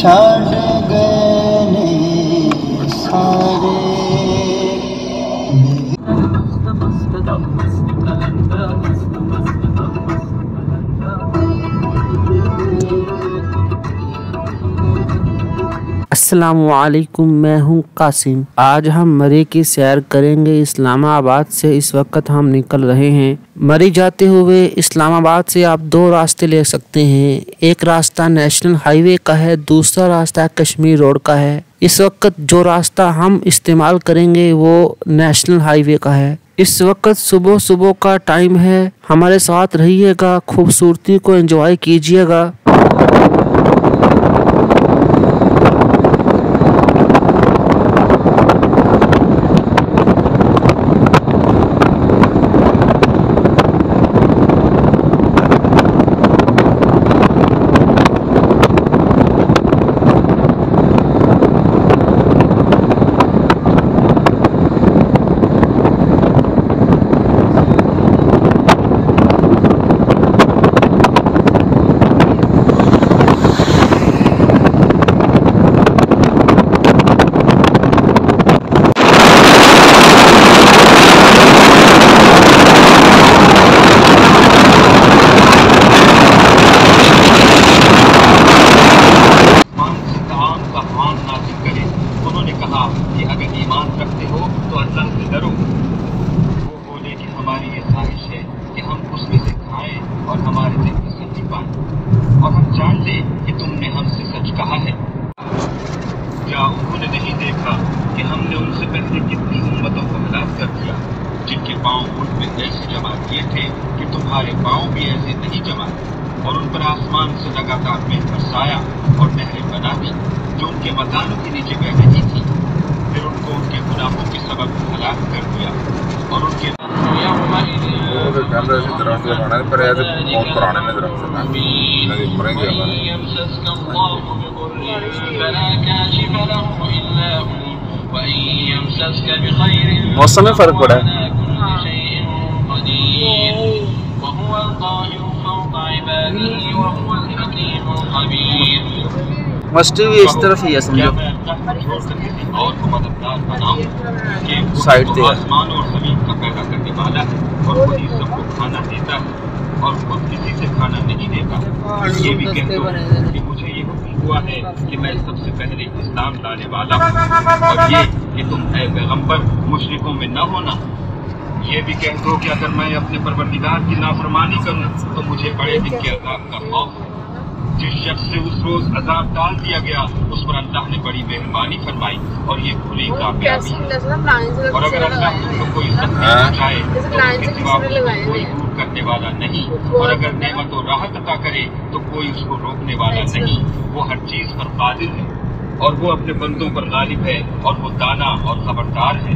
छाड़ गए सारे। अस्सलामुअलैकुम, मैं हूं कासिम। आज हम मरी की सैर करेंगे। इस्लामाबाद से इस वक्त हम निकल रहे हैं। मरी जाते हुए इस्लामाबाद से आप दो रास्ते ले सकते हैं। एक रास्ता नेशनल हाईवे का है, दूसरा रास्ता कश्मीर रोड का है। इस वक्त जो रास्ता हम इस्तेमाल करेंगे वो नेशनल हाईवे का है। इस वक्त सुबह सुबह का टाइम है। हमारे साथ रहिएगा, खूबसूरती को एंजॉय कीजिएगा। कि अगर ईमान रखते हो तो अल्लाह से डरो। वो बोले कि हमारी ये ख्वाहिश है कि हम उसमें से खाएं और हमारे दिल में सच्ची पाएं और हम जान लें कि तुमने हमसे सच कहा है। क्या उन्होंने नहीं देखा कि हमने उनसे पहले कितनी उम्मतों को हलाक कर दिया, जिनके पाँव उठ में ऐसे जमा किए थे कि तुम्हारे पाँव भी ऐसे नहीं जमा, और उन पर आसमान से लगातार मेघ बरसाया और नहरें बना दी जो उनके मकानों के नीचे बह रही थी। फिर उनको उनके गुनाहों के सबब हलाक कर दिया और उनके मौसम में फर्क पड़ा है। मस्ती भी इस तरफ ही है, समझो और को मददगार बनाओ कि साइड से आसमान और जमीन का पैदा करने वाला है और वही सबको खाना देता है और खुद किसी से खाना नहीं देता। ये भी कह दो कि मुझे ये हुक्म हुआ है कि मैं सबसे पहले इस्लाम लाने वाला हूँ, और ये कि तुम ऐ पैगंबर मुशरिकों में न होना। ये भी कह दो कि अगर मैं अपने परवरदिगार की नाफरमानी करूँ तो मुझे बड़े दिन के अज़ाब का खौफ है। जिस शख्स से उस रोज अजाब डाल दिया गया उस पर अल्लाह ने बड़ी मेहरबानी फरमाई और ये खुली कामयाबी है। और अगर अल्लाह तुमको कोई सख्ती पहुंचाए तो उसके सिवा कोई दूर करने वाला नहीं, और अगर नेमत और राहत अता करे तो कोई उसको रोकने वाला नहीं। वो हर चीज पर कादिर है और वो अपने बंदों पर गालिब है और वो दाना और खबरदार है।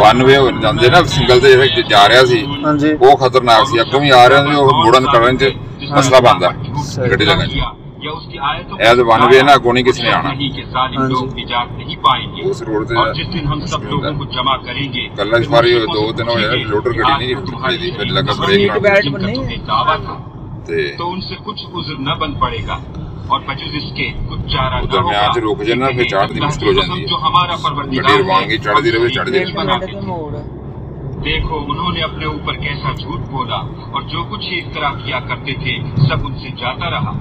वन-वे जाते ना सिंगल से जा रहा सी वो खतरनाक सी, अगों भी आ रहे थे मुड़न करन च मसला बनदा गड्डी लगन ए तो वन-वे ना अगों नहीं किसी ने आना उस रोड ते कल सारी 2 दिन होए लोडर गड्डी नहीं रुकती थी, फिर लगा ब्रेक तो उनसे कुछ उज़्र न बन पड़ेगा और बजुज़ इसके कुछ चारा उधर में आज रोक जाना फिर चढ़नी मुश्किल हो जाती है। जो हमारा परवरदिगार मांगी चढ़ती रहे चढ़ती रहे। देखो उन्होंने अपने ऊपर कैसा झूठ बोला और जो कुछ ही इफ्तरा किया करते थे सब उनसे जाता रहा।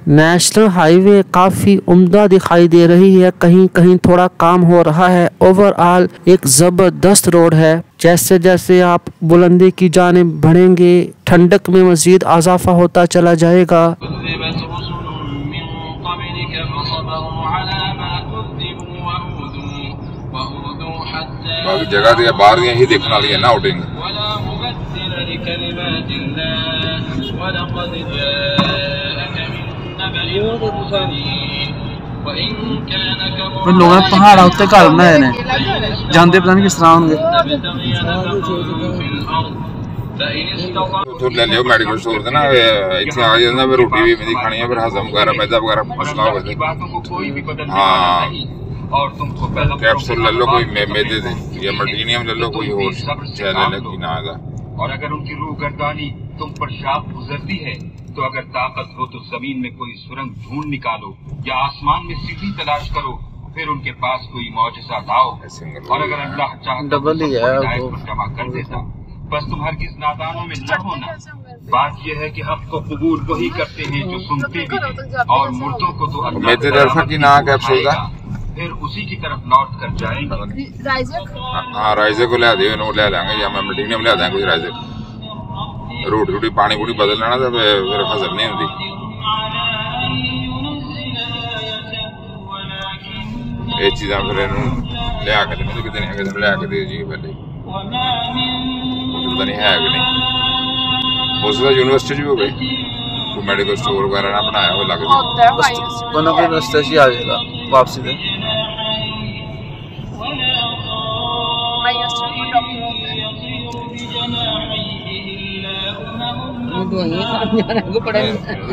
नेशनल हाईवे काफी उम्दा दिखाई दे रही है, कहीं कहीं थोड़ा काम हो रहा है। ओवरऑल एक जबरदस्त रोड है। जैसे जैसे आप बुलंदी की जानिब बढ़ेंगे ठंडक में मजीद इजाफा होता चला जाएगा। बाकी जगह दी बाहर दी ही देखने वाली है ना आउटिंग। लोगों ने पहाड़ उत्ते घर बनाए ने जाते पता नहीं किस तरह होंगे। तो ले लियो मेडिकल स्टोर से ना इतने आ जाता फिर रोटी भी मेरी खानी है फिर हजम वगैरह मैदा वगैरह मसला हो गया। हाँ कैप्सूल ले लो कोई मैदे से या मल्टीनियम ले लो कोई और चाहे ले लो कि ना आएगा। और अगर उनकी रूह गर्दानी तुम पर शाप गुजरती है तो अगर ताकत हो तो जमीन में कोई सुरंग ढूंढ निकालो या आसमान में सीढ़ी तलाश करो फिर उनके पास कोई मौजज़ा लाओ। और अगर अल्लाह चाहता तो जमा कर देता। बस तुम हरगिज़ नादानों में न होना। बात यह है कि हक को कबूल वही करते हैं जो सुनते भी हैं और मुर्दों को तो अल्लाह फिर उसी की तरफ लौट कर जाएंगे। हाँ राइजे को ले दियो ले लेंगे या मैं मल्टीनियम ले देंगे कुछ राइजे रोटी रोटी पानी पूरी बदल लेना तो फिर हजम नहीं होती। ये चीज़ा फिर लिया के देने कितने है कितने लिया के दे जी पहले पता नहीं है कि नहीं हो सकता यूनिवर्सिटी भी हो गई कोई मेडिकल स्टोर वगैरह ना बनाया हो लगे बना कोई रास्ते से आ जाएगा वापसी से।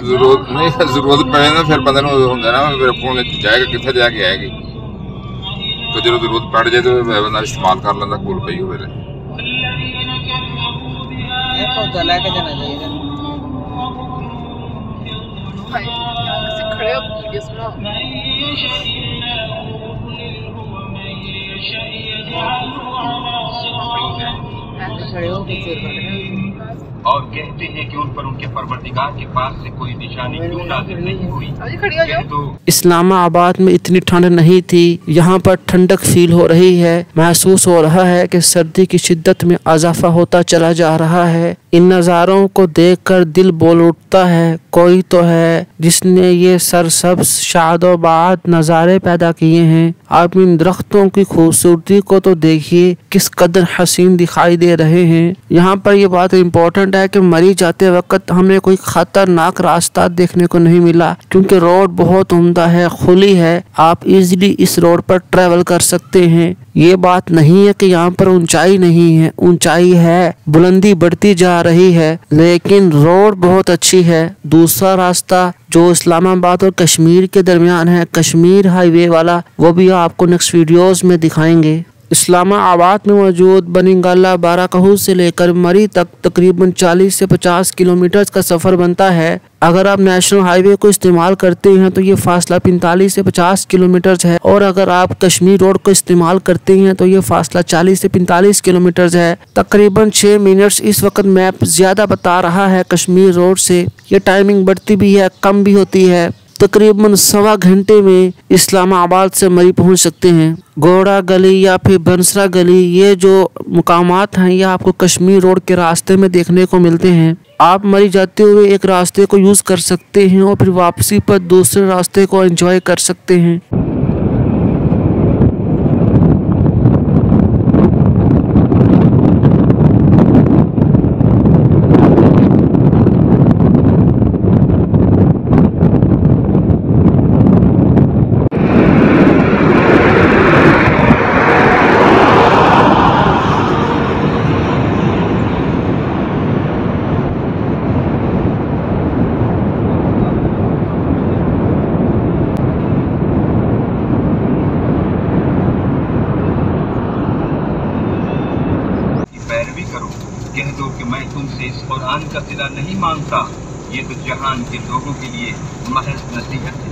जरूरत नहीं जरूरत पड़े ना फिर पता नहीं होता ना फिर फोन जाएगा कितने जाके आएगी तो जो जरूरत पड़ जाए तो बंदा इस्तेमाल कर लेंदा कोल पई हो फिर पौधा लेके जाना चाहिए। खड़े हो वीडियो सुनो खड़े हो और कहते हैं कि उन पर उनके परवरदिगार के पास से कोई निशानी क्यों नाज़िल नहीं हुई। तो इस्लामाबाद में इतनी ठंड नहीं थी, यहाँ पर ठंडक फील हो रही है। महसूस हो रहा है कि सर्दी की शिद्दत में इजाफा होता चला जा रहा है। इन नज़ारों को देखकर दिल बोल उठता है कोई तो है जिसने ये सरसब्ज शादोबाद नज़ारे पैदा किए हैं। आप इन दरख्तों की खूबसूरती को तो देखिए किस कदर हसीन दिखाई दे रहे हैं। यहाँ पर ये बात इम्पोर्टेंट है कि मरी जाते वक्त हमें कोई खतरनाक रास्ता देखने को नहीं मिला क्योंकि रोड बहुत उम्दा है, खुली है, आप इजीली इस रोड पर ट्रेवल कर सकते हैं। ये बात नहीं है कि यहाँ पर ऊंचाई नहीं है, ऊंचाई है, बुलंदी बढ़ती जा रही है, लेकिन रोड बहुत अच्छी है। दूसरा रास्ता जो इस्लामाबाद और कश्मीर के दरमियान है, कश्मीर हाईवे वाला, वो भी आपको नेक्स्ट वीडियोस में दिखाएंगे। इस्लामाबाद में मौजूद बनिंगाला बाराकहू से लेकर मरी तक तकरीबन 40 से 50 किलोमीटर का सफ़र बनता है। अगर आप नेशनल हाईवे को इस्तेमाल करते हैं तो ये फासला 45 से 50 किलोमीटर है और अगर आप कश्मीर रोड को इस्तेमाल करते हैं तो ये फासला 40 से 45 किलोमीटर है। तकरीबन 6 मिनट्स इस वक्त मैप ज़्यादा बता रहा है कश्मीर रोड से। ये टाइमिंग बढ़ती भी है, कम भी होती है। तकरीबन 1.25 घंटे में इस्लामाबाद से मरी पहुंच सकते हैं। घोड़ा गली या फिर बंसरा गली, ये जो मुकामात हैं ये आपको कश्मीर रोड के रास्ते में देखने को मिलते हैं। आप मरी जाते हुए एक रास्ते को यूज़ कर सकते हैं और फिर वापसी पर दूसरे रास्ते को एंजॉय कर सकते हैं। कह दो कि मैं तुमसे इस कुरान का सिला नहीं मांगता, ये तो जहान के लोगों के लिए महज नसीहत है।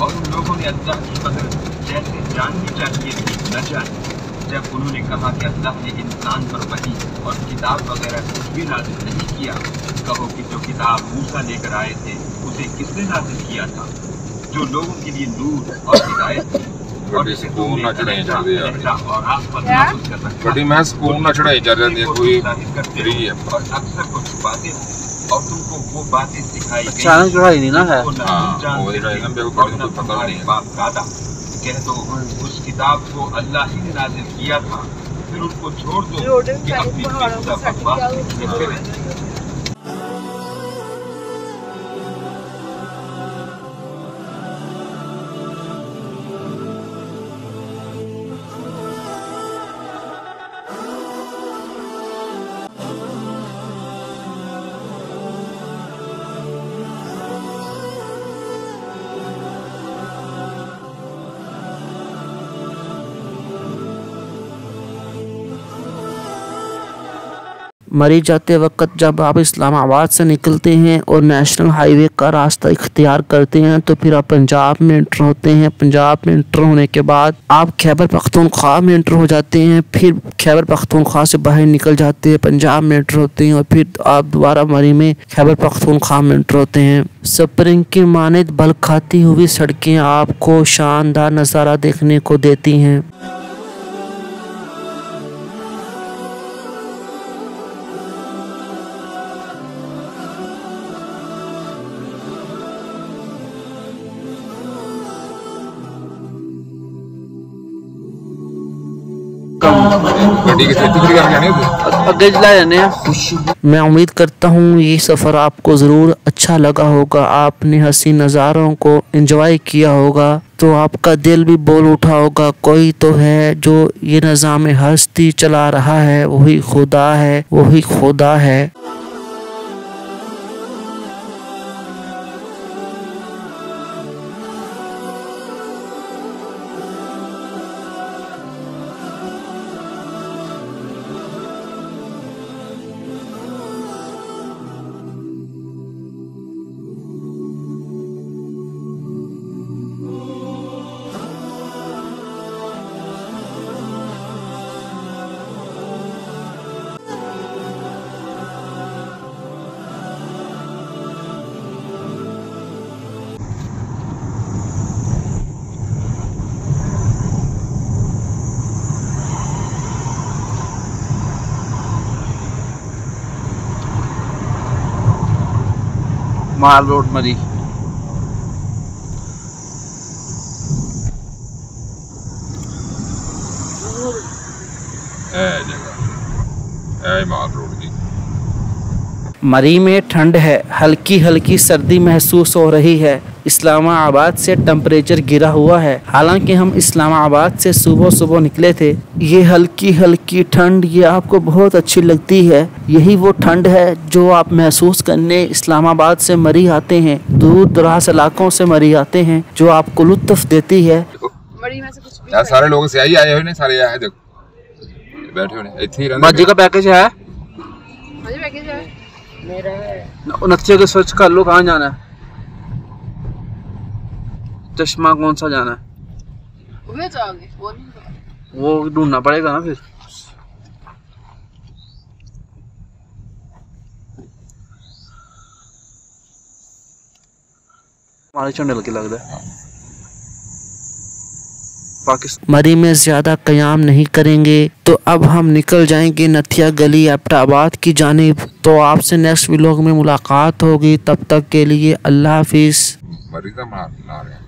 और उन लोगों ने अल्लाह की कदर जैसे जाननी चाहिए थी न जानी। जब उन्होंने कहा कि अल्लाह ने इंसान पर वही और किताब वगैरह कुछ भी नाज़िल नहीं किया, कहो कि जो किताब मूसा लेकर आए थे उसे किसने नाज़िल किया था, जो लोगों के लिए नूर और हिदायत थी। बड़ी सुकून ना चढ़ाई चढ़ रही है और आप पर नाज़िल कर रखा बड़ी मैं सुकून ना चढ़ाई चढ़ रही है कोई फ्री है और अक्सर कुछ बातें और तुमको वो बातें सिखाई गई अचानक चढ़ाई नहीं ना है। हाँ वो ही रही ना मेरे को कोई पता नहीं है। बाप दादा कह दो उस किताब को अल्लाह ही ने नाज़िल किया था, फिर उनको छोड़ दो कि अपनी बेहुदा बकवास करें। मरी जाते वक्त जब आप इस्लामाबाद से निकलते हैं और नेशनल हाईवे का रास्ता इख्तियार करते हैं तो फिर आप पंजाब में एंटर होते हैं। पंजाब में एंटर होने के बाद आप खैबर पख्तूनख्वा में एंटर हो जाते हैं, फिर खैबर पख्तूनख्वा से बाहर निकल जाते हैं, पंजाब में एंटर होते हैं और फिर आप दोबारा मरी में खैबर पख्तूनख्वा में एंटर होते हैं। स्प्रिंग की मानद बल खाती हुई सड़कें आपको शानदार नज़ारा देखने को देती हैं। गड्डी की खेती खड़ी करके जानी होती अगे चला जाने हैं। मैं उम्मीद करता हूँ ये सफ़र आपको ज़रूर अच्छा लगा होगा, आपने हंसी नज़ारों को एंजॉय किया होगा, तो आपका दिल भी बोल उठा होगा कोई तो है जो ये निज़ाम हस्ती चला रहा है, वही खुदा है, वही खुदा है। माल रोड मरी। माल रोड की मरी में ठंड है, हल्की हल्की सर्दी महसूस हो रही है। इस्लामाबाद से टेम्परेचर गिरा हुआ है। हालांकि हम इस्लामाबाद से सुबह सुबह निकले थे। ये हल्की हल्की ठंड ये आपको बहुत अच्छी लगती है। यही वो ठंड है जो आप महसूस करने इस्लामाबाद से मरी आते हैं, दूर दराज इलाकों से मरी आते हैं, जो आपको लुत्फ देती है। मरी में से कुछ भी यार सारे लोग से आए हुए ने, सारे आए देखो बैठे हुए ने इत्थे ही रहंदे। बाजी का पैकेज है, मुझे पैकेज है मेरा है। नक्शे के सर्च कर लो कहाँ जाना है, चश्मा कौन सा जाना है वो जाओगे वो नहीं पता। वो ढूंढना पड़ेगा ना फिर। हमारे झंडे लगे लगता है। पाकिस्तान मरी में ज़्यादा क़याम नहीं करेंगे तो अब हम निकल जाएंगे नथिया गली एबटाबाद की जानिब। तो आपसे नेक्स्ट व्लॉग में मुलाकात होगी, तब तक के लिए अल्लाह हाफिज़। मरीज़ मार रहे हैं।